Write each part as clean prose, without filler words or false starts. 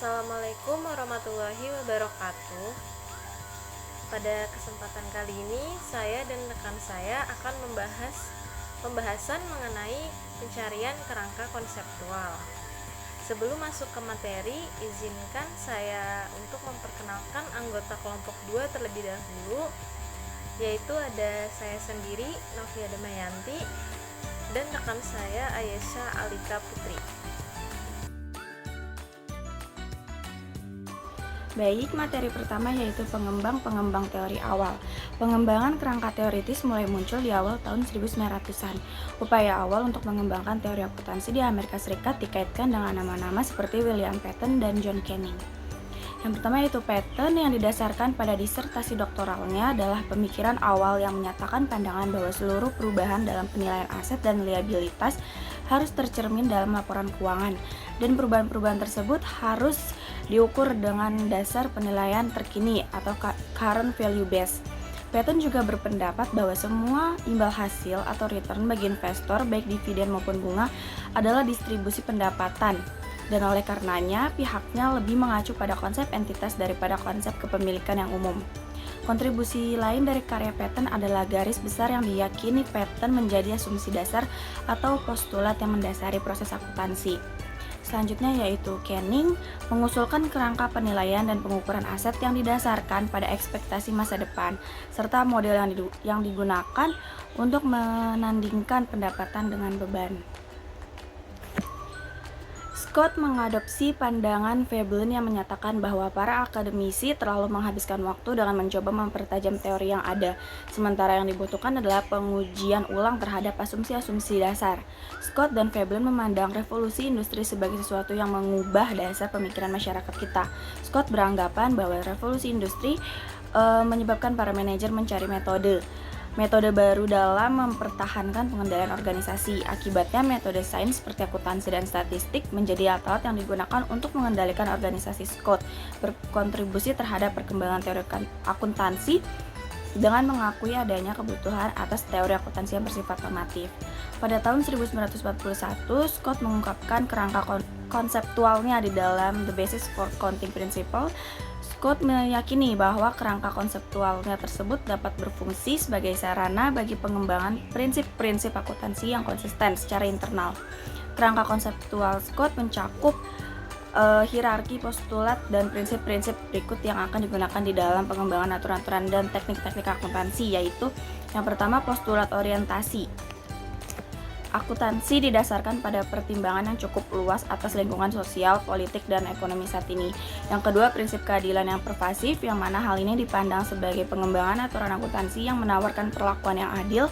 Assalamualaikum warahmatullahi wabarakatuh. Pada kesempatan kali ini, saya dan rekan saya akan membahas pembahasan mengenai pencarian kerangka konseptual. Sebelum masuk ke materi, izinkan saya untuk memperkenalkan anggota kelompok 2 terlebih dahulu, yaitu ada saya sendiri, Novia Damayanti, dan rekan saya Ayesha Alika Putri. Baik, materi pertama yaitu pengembang teori awal. Pengembangan kerangka teoritis mulai muncul di awal tahun 1900-an. Upaya awal untuk mengembangkan teori akuntansi di Amerika Serikat dikaitkan dengan nama-nama seperti William Paton dan John Canning. Yang pertama yaitu Paton, yang didasarkan pada disertasi doktoralnya adalah pemikiran awal yang menyatakan pandangan bahwa seluruh perubahan dalam penilaian aset dan liabilitas harus tercermin dalam laporan keuangan, dan perubahan-perubahan tersebut harus diukur dengan dasar penilaian terkini atau current value base. Paton juga berpendapat bahwa semua imbal hasil atau return bagi investor, baik dividen maupun bunga, adalah distribusi pendapatan, dan oleh karenanya pihaknya lebih mengacu pada konsep entitas daripada konsep kepemilikan yang umum. Kontribusi lain dari karya Paton adalah garis besar yang diyakini Paton menjadi asumsi dasar atau postulat yang mendasari proses akuntansi. Selanjutnya yaitu Canning, mengusulkan kerangka penilaian dan pengukuran aset yang didasarkan pada ekspektasi masa depan, serta model yang digunakan untuk menandingkan pendapatan dengan beban. Scott mengadopsi pandangan Veblen yang menyatakan bahwa para akademisi terlalu menghabiskan waktu dengan mencoba mempertajam teori yang ada, sementara yang dibutuhkan adalah pengujian ulang terhadap asumsi-asumsi dasar. Scott dan Veblen memandang revolusi industri sebagai sesuatu yang mengubah dasar pemikiran masyarakat kita. Scott beranggapan bahwa revolusi industri menyebabkan para manajer mencari metode baru dalam mempertahankan pengendalian organisasi. Akibatnya, metode sains seperti akuntansi dan statistik menjadi alat yang digunakan untuk mengendalikan organisasi. Scott berkontribusi terhadap perkembangan teori akuntansi dengan mengakui adanya kebutuhan atas teori akuntansi yang bersifat normatif. Pada tahun 1941, Scott mengungkapkan kerangka konseptualnya di dalam The Basis for Accounting Principles. Scott meyakini bahwa kerangka konseptualnya tersebut dapat berfungsi sebagai sarana bagi pengembangan prinsip-prinsip akuntansi yang konsisten secara internal. Kerangka konseptual Scott mencakup hierarki postulat dan prinsip-prinsip berikut yang akan digunakan di dalam pengembangan aturan-aturan dan teknik-teknik akuntansi, yaitu yang pertama, postulat orientasi. Akuntansi didasarkan pada pertimbangan yang cukup luas atas lingkungan sosial, politik, dan ekonomi saat ini. Yang kedua, prinsip keadilan yang pervasif, yang mana hal ini dipandang sebagai pengembangan aturan akuntansi yang menawarkan perlakuan yang adil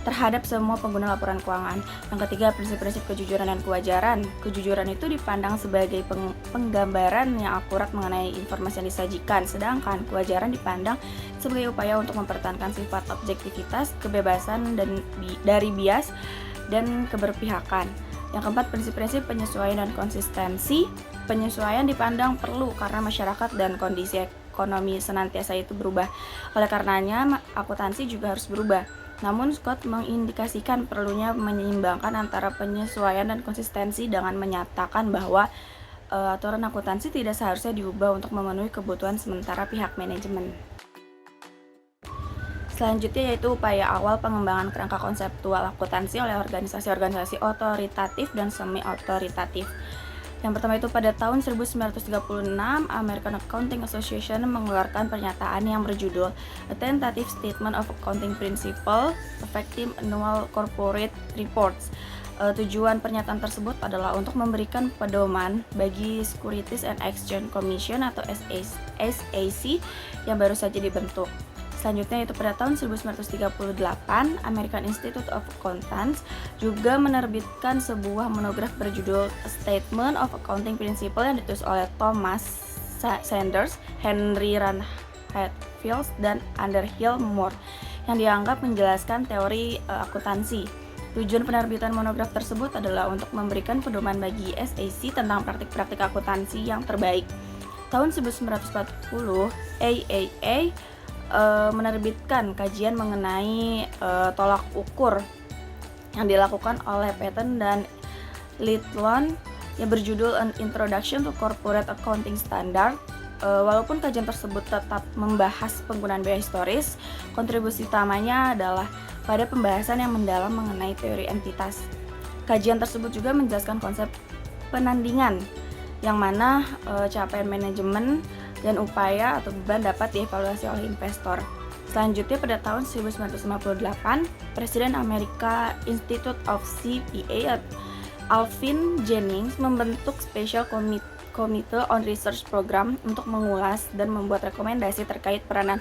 terhadap semua pengguna laporan keuangan. Yang ketiga, prinsip-prinsip kejujuran dan kewajaran. Kejujuran itu dipandang sebagai penggambaran yang akurat mengenai informasi yang disajikan, sedangkan kewajaran dipandang sebagai upaya untuk mempertahankan sifat objektivitas, kebebasan dari bias, dan keberpihakan. Yang keempat, prinsip-prinsip penyesuaian dan konsistensi. Penyesuaian dipandang perlu karena masyarakat dan kondisi ekonomi senantiasa itu berubah. Oleh karenanya, akuntansi juga harus berubah. Namun, Scott mengindikasikan perlunya menyeimbangkan antara penyesuaian dan konsistensi dengan menyatakan bahwa aturan akuntansi tidak seharusnya diubah untuk memenuhi kebutuhan sementara pihak manajemen. Selanjutnya yaitu upaya awal pengembangan kerangka konseptual akuntansi oleh organisasi-organisasi otoritatif dan semi-otoritatif. Yang pertama itu pada tahun 1936, American Accounting Association mengeluarkan pernyataan yang berjudul A Tentative Statement of Accounting Principles Affecting Annual Corporate Reports. Tujuan pernyataan tersebut adalah untuk memberikan pedoman bagi Securities and Exchange Commission atau SEC yang baru saja dibentuk. Selanjutnya itu pada tahun 1938, American Institute of Accountants juga menerbitkan sebuah monograf berjudul A Statement of Accounting Principles yang ditulis oleh Thomas Sanders, Henry Rand Hatfield, dan Underhill Moore yang dianggap menjelaskan teori akuntansi. Tujuan penerbitan monograf tersebut adalah untuk memberikan pedoman bagi SEC tentang praktik-praktik akuntansi yang terbaik. Tahun 1940, AAA menerbitkan kajian mengenai tolak ukur yang dilakukan oleh Paton dan Litlon yang berjudul An Introduction to Corporate Accounting Standard. Walaupun kajian tersebut tetap membahas penggunaan biaya historis, kontribusi utamanya adalah pada pembahasan yang mendalam mengenai teori entitas. Kajian tersebut juga menjelaskan konsep penandingan, yang mana capaian manajemen dan upaya atau beban dapat dievaluasi oleh investor. Selanjutnya pada tahun 1958, Presiden Amerika Institute of CPA Alvin Jennings membentuk Special Committee on Research Program untuk mengulas dan membuat rekomendasi terkait peranan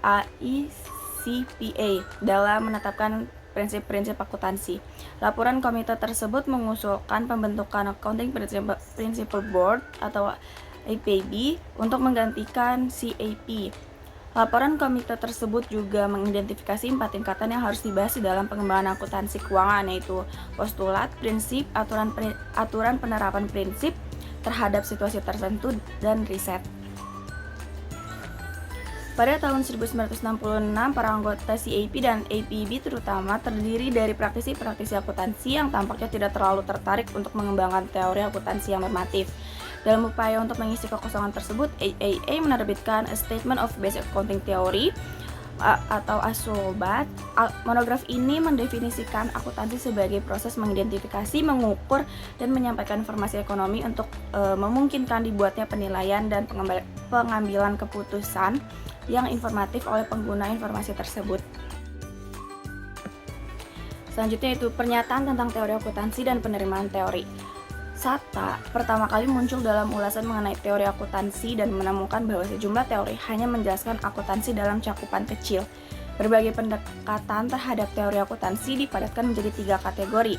AICPA dalam menetapkan prinsip-prinsip akuntansi. Laporan komite tersebut mengusulkan pembentukan Accounting Principle Board atau APB untuk menggantikan CAP. Laporan komite tersebut juga mengidentifikasi 4 tingkatan yang harus dibahas di dalam pengembangan akuntansi keuangan, yaitu postulat, prinsip, aturan penerapan prinsip terhadap situasi tertentu, dan riset. Pada tahun 1966, para anggota CAP dan APB terutama terdiri dari praktisi-praktisi akuntansi yang tampaknya tidak terlalu tertarik untuk mengembangkan teori akuntansi yang normatif. Dalam upaya untuk mengisi kekosongan tersebut, AAA menerbitkan A Statement of Basic Accounting Theory atau ASOBAT. Monograf ini mendefinisikan akuntansi sebagai proses mengidentifikasi, mengukur, dan menyampaikan informasi ekonomi untuk memungkinkan dibuatnya penilaian dan pengambilan keputusan yang informatif oleh pengguna informasi tersebut. Selanjutnya itu pernyataan tentang teori akuntansi dan penerimaan teori. SATA pertama kali muncul dalam ulasan mengenai teori akuntansi dan menemukan bahwa sejumlah teori hanya menjelaskan akuntansi dalam cakupan kecil. Berbagai pendekatan terhadap teori akuntansi dipadatkan menjadi 3 kategori.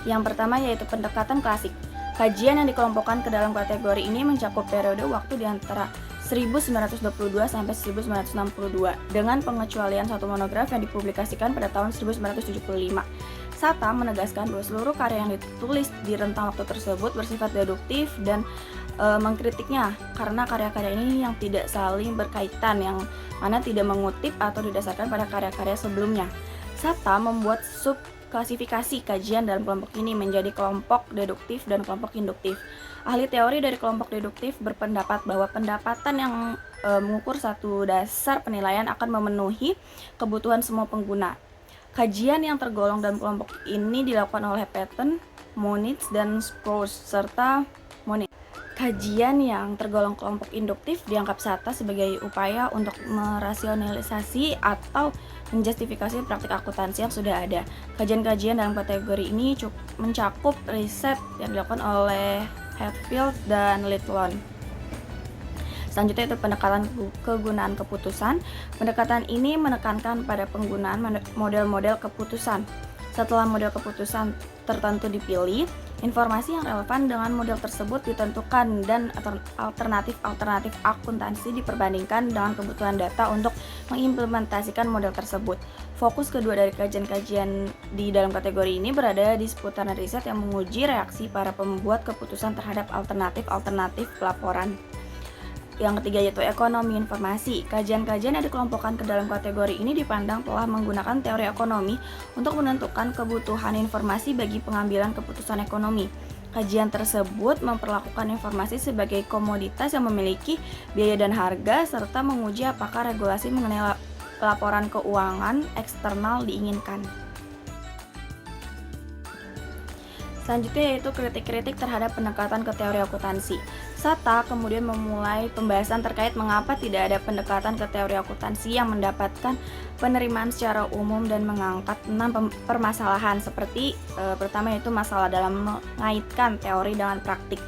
Yang pertama yaitu pendekatan klasik. Kajian yang dikelompokkan ke dalam kategori ini mencakup periode waktu di antara 1922 sampai 1962 dengan pengecualian satu monograf yang dipublikasikan pada tahun 1975. SATA menegaskan bahwa seluruh karya yang ditulis di rentang waktu tersebut bersifat deduktif dan mengkritiknya karena karya-karya ini yang tidak saling berkaitan, yang mana tidak mengutip atau didasarkan pada karya-karya sebelumnya. SATA membuat subklasifikasi kajian dalam kelompok ini menjadi kelompok deduktif dan kelompok induktif. Ahli teori dari kelompok deduktif berpendapat bahwa pendapatan yang mengukur satu dasar penilaian akan memenuhi kebutuhan semua pengguna. Kajian yang tergolong dalam kelompok ini dilakukan oleh Patton, Monitz, dan Sprouse serta Monitz. Kajian yang tergolong kelompok induktif dianggap SATA sebagai upaya untuk merasionalisasi atau menjustifikasi praktik akuntansi yang sudah ada. Kajian-kajian dalam kategori ini mencakup riset yang dilakukan oleh Hatfield dan Litlon. Selanjutnya itu pendekatan kegunaan keputusan. Pendekatan ini menekankan pada penggunaan model-model keputusan. Setelah model keputusan tertentu dipilih, informasi yang relevan dengan model tersebut ditentukan dan alternatif-alternatif akuntansi diperbandingkan dengan kebutuhan data untuk mengimplementasikan model tersebut. Fokus kedua dari kajian-kajian di dalam kategori ini berada di seputaran riset yang menguji reaksi para pembuat keputusan terhadap alternatif-alternatif pelaporan. Yang ketiga yaitu ekonomi informasi. Kajian-kajian yang dikelompokkan ke dalam kategori ini dipandang telah menggunakan teori ekonomi untuk menentukan kebutuhan informasi bagi pengambilan keputusan ekonomi. Kajian tersebut memperlakukan informasi sebagai komoditas yang memiliki biaya dan harga, serta menguji apakah regulasi mengenai laporan keuangan eksternal diinginkan. Selanjutnya yaitu kritik-kritik terhadap pendekatan ke teori akuntansi. SATA kemudian memulai pembahasan terkait mengapa tidak ada pendekatan ke teori akuntansi yang mendapatkan penerimaan secara umum dan mengangkat 6 permasalahan seperti pertama yaitu masalah dalam mengaitkan teori dengan praktik.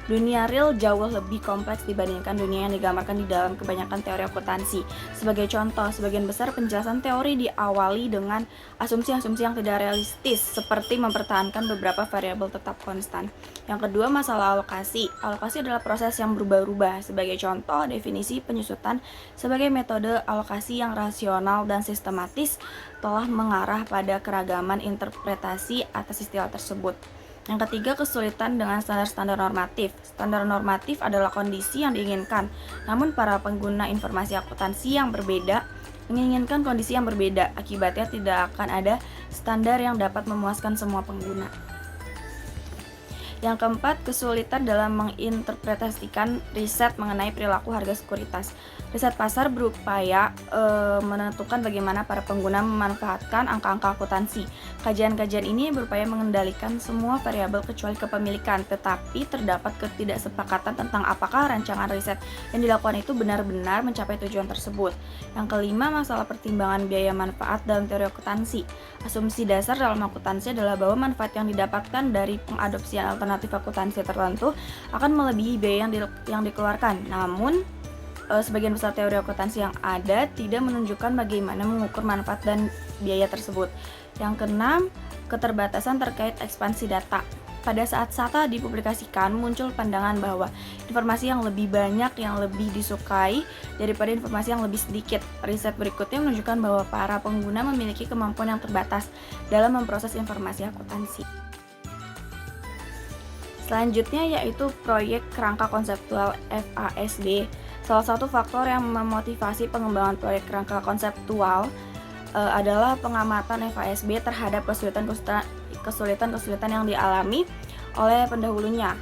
Dunia real jauh lebih kompleks dibandingkan dunia yang digambarkan di dalam kebanyakan teori akuntansi. Sebagai contoh, sebagian besar penjelasan teori diawali dengan asumsi-asumsi yang tidak realistis, seperti mempertahankan beberapa variabel tetap konstan. Yang kedua, masalah alokasi. Alokasi adalah proses yang berubah-ubah. Sebagai contoh, definisi penyusutan sebagai metode alokasi yang rasional dan sistematis telah mengarah pada keragaman interpretasi atas istilah tersebut. Yang ketiga, kesulitan dengan standar-standar normatif. Standar normatif adalah kondisi yang diinginkan, namun para pengguna informasi akuntansi yang berbeda menginginkan kondisi yang berbeda. Akibatnya tidak akan ada standar yang dapat memuaskan semua pengguna. Yang keempat, kesulitan dalam menginterpretasikan riset mengenai perilaku harga sekuritas. Riset pasar berupaya menentukan bagaimana para pengguna memanfaatkan angka-angka akuntansi. Kajian-kajian ini berupaya mengendalikan semua variabel kecuali kepemilikan, tetapi terdapat ketidaksepakatan tentang apakah rancangan riset yang dilakukan itu benar-benar mencapai tujuan tersebut. Yang kelima, masalah pertimbangan biaya manfaat dalam teori akuntansi. Asumsi dasar dalam akuntansi adalah bahwa manfaat yang didapatkan dari pengadopsian alternatif akuntansi tertentu akan melebihi biaya yang dikeluarkan. Namun, sebagian besar teori akuntansi yang ada tidak menunjukkan bagaimana mengukur manfaat dan biaya tersebut. Yang keenam, keterbatasan terkait ekspansi data. Pada saat SATA dipublikasikan, muncul pandangan bahwa informasi yang lebih banyak yang lebih disukai daripada informasi yang lebih sedikit. Riset berikutnya menunjukkan bahwa para pengguna memiliki kemampuan yang terbatas dalam memproses informasi akuntansi. Selanjutnya yaitu proyek kerangka konseptual FASB. Salah satu faktor yang memotivasi pengembangan proyek kerangka konseptual adalah pengamatan FASB terhadap kesulitan-kesulitan yang dialami oleh pendahulunya,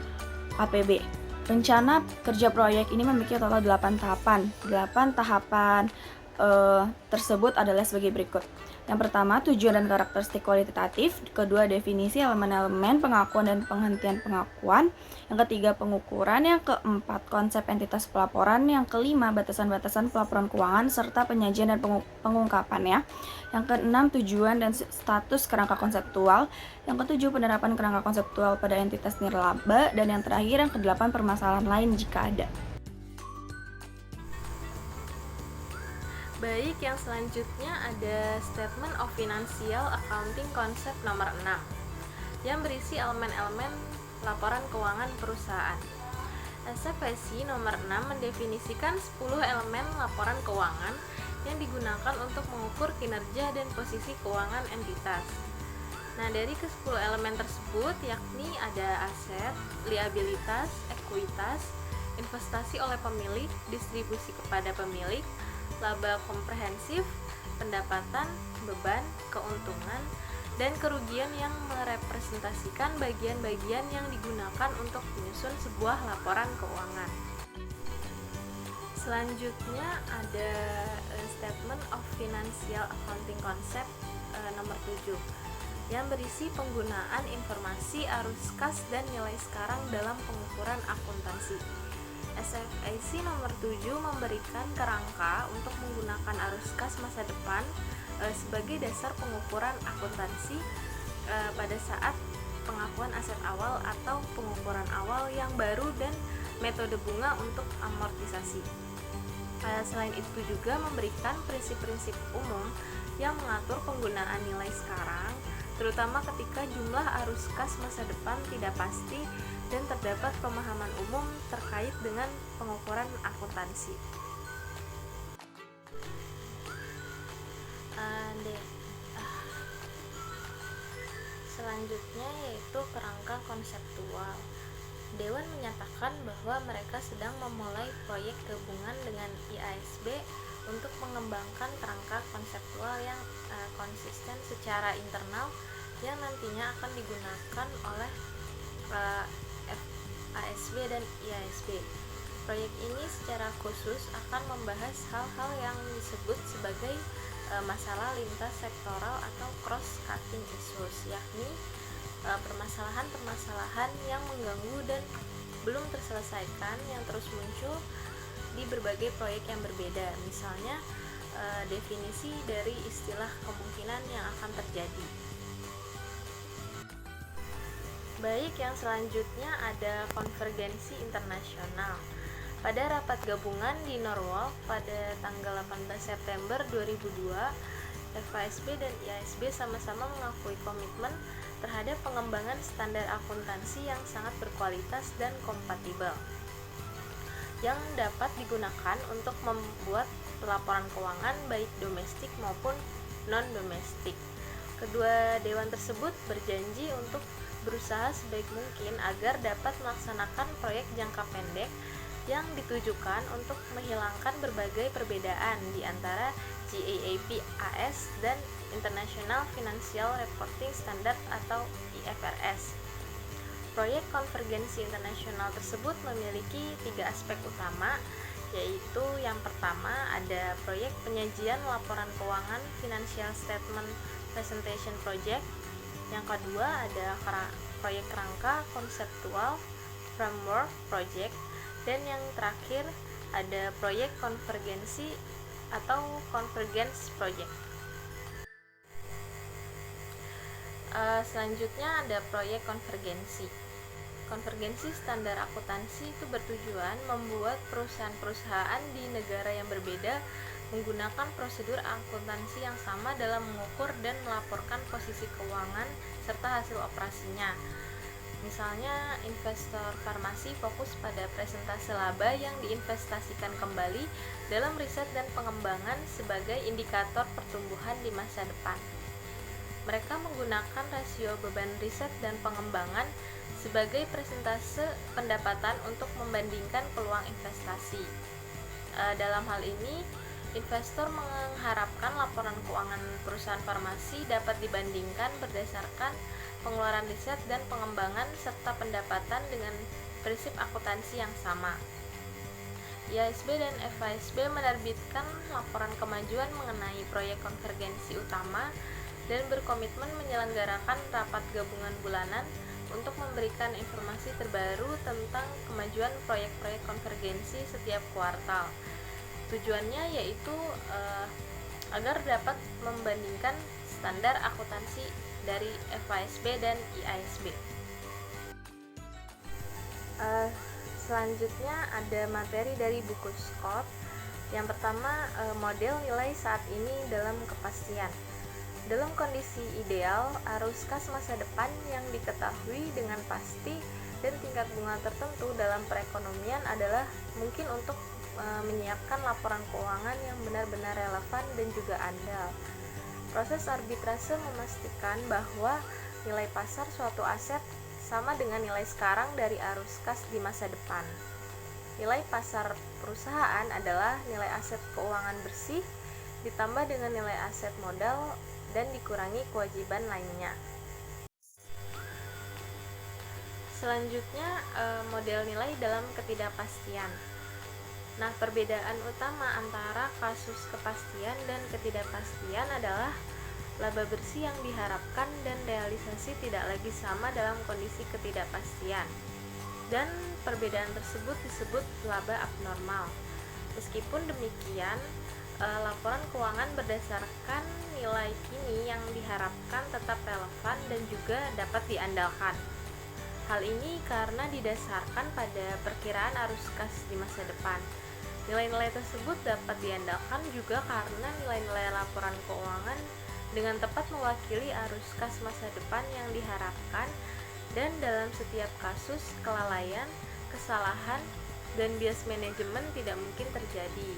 APB. Rencana kerja proyek ini memiliki total 8 tahapan. 8 tahapan tersebut adalah sebagai berikut. Yang pertama, tujuan dan karakteristik kualitatif. Kedua, definisi elemen-elemen pengakuan dan penghentian pengakuan. Yang ketiga, pengukuran. Yang keempat, konsep entitas pelaporan. Yang kelima, batasan-batasan pelaporan keuangan serta penyajian dan pengungkapannya. Yang keenam, tujuan dan status kerangka konseptual. Yang ketujuh, penerapan kerangka konseptual pada entitas nirlaba. Dan yang terakhir, yang kedelapan, permasalahan lain jika ada. Baik, yang selanjutnya ada Statement of Financial Accounting konsep nomor 6 yang berisi elemen-elemen laporan keuangan perusahaan. SFSI nomor 6 mendefinisikan 10 elemen laporan keuangan yang digunakan untuk mengukur kinerja dan posisi keuangan entitas. Nah, dari ke-10 elemen tersebut yakni ada aset, liabilitas, ekuitas, investasi oleh pemilik, distribusi kepada pemilik, laba komprehensif, pendapatan, beban, keuntungan, dan kerugian yang merepresentasikan bagian-bagian yang digunakan untuk menyusun sebuah laporan keuangan. Selanjutnya ada Statement of Financial Accounting Concept nomor 7 yang berisi penggunaan informasi arus kas dan nilai sekarang dalam pengukuran akuntansi. SFIC nomor 7 memberikan kerangka untuk menggunakan arus kas masa depan sebagai dasar pengukuran akuntansi pada saat pengakuan aset awal atau pengukuran awal yang baru dan metode bunga untuk amortisasi. Selain itu juga memberikan prinsip-prinsip umum yang mengatur penggunaan nilai sekarang, terutama ketika jumlah arus kas masa depan tidak pasti dan terdapat pemahaman umum terkait dengan pengukuran akuntansi. Selanjutnya yaitu kerangka konseptual. Dewan menyatakan bahwa mereka sedang memulai proyek gabungan dengan IASB untuk mengembangkan kerangka konseptual yang konsisten secara internal yang nantinya akan digunakan oleh FASB dan IASB. Proyek ini secara khusus akan membahas hal-hal yang disebut sebagai masalah lintas sektoral atau cross-cutting issues, yakni permasalahan-permasalahan yang mengganggu dan belum terselesaikan yang terus muncul di berbagai proyek yang berbeda. Misalnya definisi dari istilah kemungkinan yang akan terjadi. Baik, yang selanjutnya ada konvergensi internasional. Pada rapat gabungan di Norwalk pada tanggal 18 September 2002, FASB dan IASB sama-sama mengakui komitmen terhadap pengembangan standar akuntansi yang sangat berkualitas dan kompatibel, yang dapat digunakan untuk membuat pelaporan keuangan baik domestik maupun non-domestik. Kedua dewan tersebut berjanji untuk berusaha sebaik mungkin agar dapat melaksanakan proyek jangka pendek yang ditujukan untuk menghilangkan berbagai perbedaan di antara GAAP AS dan International Financial Reporting Standard atau IFRS. Proyek konvergensi internasional tersebut memiliki 3 aspek utama, yaitu yang pertama ada proyek penyajian laporan keuangan Financial Statement Presentation Project, yang kedua ada proyek kerangka konseptual Framework Project, dan yang terakhir ada proyek konvergensi atau Convergence Project. Selanjutnya ada proyek konvergensi. Konvergensi standar akuntansi itu bertujuan membuat perusahaan-perusahaan di negara yang berbeda menggunakan prosedur akuntansi yang sama dalam mengukur dan melaporkan posisi keuangan serta hasil operasinya. Misalnya, investor farmasi fokus pada presentase laba yang diinvestasikan kembali dalam riset dan pengembangan sebagai indikator pertumbuhan di masa depan. Mereka menggunakan rasio beban riset dan pengembangan sebagai presentase pendapatan untuk membandingkan peluang investasi. Dalam hal ini, investor mengharapkan laporan keuangan perusahaan farmasi dapat dibandingkan berdasarkan pengeluaran riset dan pengembangan serta pendapatan dengan prinsip akuntansi yang sama. IASB dan FASB menerbitkan laporan kemajuan mengenai proyek konvergensi utama dan berkomitmen menyelenggarakan rapat gabungan bulanan untuk memberikan informasi terbaru tentang kemajuan proyek-proyek konvergensi setiap kuartal. Tujuannya yaitu agar dapat membandingkan standar akuntansi dari FASB dan IASB. Selanjutnya ada materi dari buku Scott. Yang pertama, model nilai saat ini dalam kepastian. Dalam kondisi ideal, arus kas masa depan yang diketahui dengan pasti dan tingkat bunga tertentu dalam perekonomian adalah mungkin untuk menyiapkan laporan keuangan yang benar-benar relevan dan juga andal. Proses arbitrase memastikan bahwa nilai pasar suatu aset sama dengan nilai sekarang dari arus kas di masa depan. Nilai pasar perusahaan adalah nilai aset keuangan bersih ditambah dengan nilai aset modal dan dikurangi kewajiban lainnya. Selanjutnya, model nilai dalam ketidakpastian. Nah, perbedaan utama antara kasus kepastian dan ketidakpastian adalah laba bersih yang diharapkan dan realisasi tidak lagi sama dalam kondisi ketidakpastian. Dan perbedaan tersebut disebut laba abnormal. Meskipun demikian, laporan keuangan berdasarkan nilai kini yang diharapkan tetap relevan dan juga dapat diandalkan. Hal ini karena didasarkan pada perkiraan arus kas di masa depan. Nilai-nilai tersebut dapat diandalkan juga karena nilai-nilai laporan keuangan dengan tepat mewakili arus kas masa depan yang diharapkan, dan dalam setiap kasus kelalaian, kesalahan, dan bias manajemen tidak mungkin terjadi.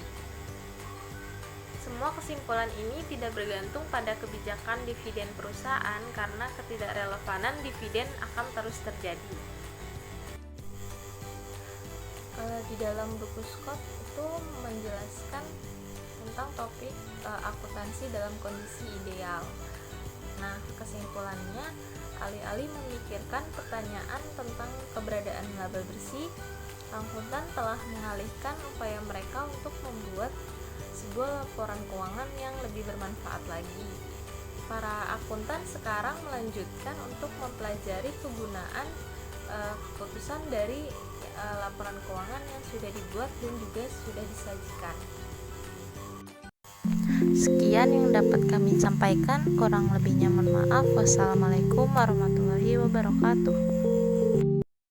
Semua kesimpulan ini tidak bergantung pada kebijakan dividen perusahaan karena ketidakrelevanan dividen akan terus terjadi. Di dalam buku Scott itu menjelaskan tentang topik akuntansi dalam kondisi ideal. Nah, kesimpulannya, alih-alih memikirkan pertanyaan tentang keberadaan laba bersih, akuntan telah mengalihkan upaya mereka untuk membuat sebuah laporan keuangan yang lebih bermanfaat lagi. Para akuntan sekarang melanjutkan untuk mempelajari kegunaan keputusan dari laporan keuangan yang sudah dibuat dan juga sudah disajikan. Sekian yang dapat kami sampaikan, kurang lebihnya mohon maaf. Wassalamualaikum warahmatullahi wabarakatuh.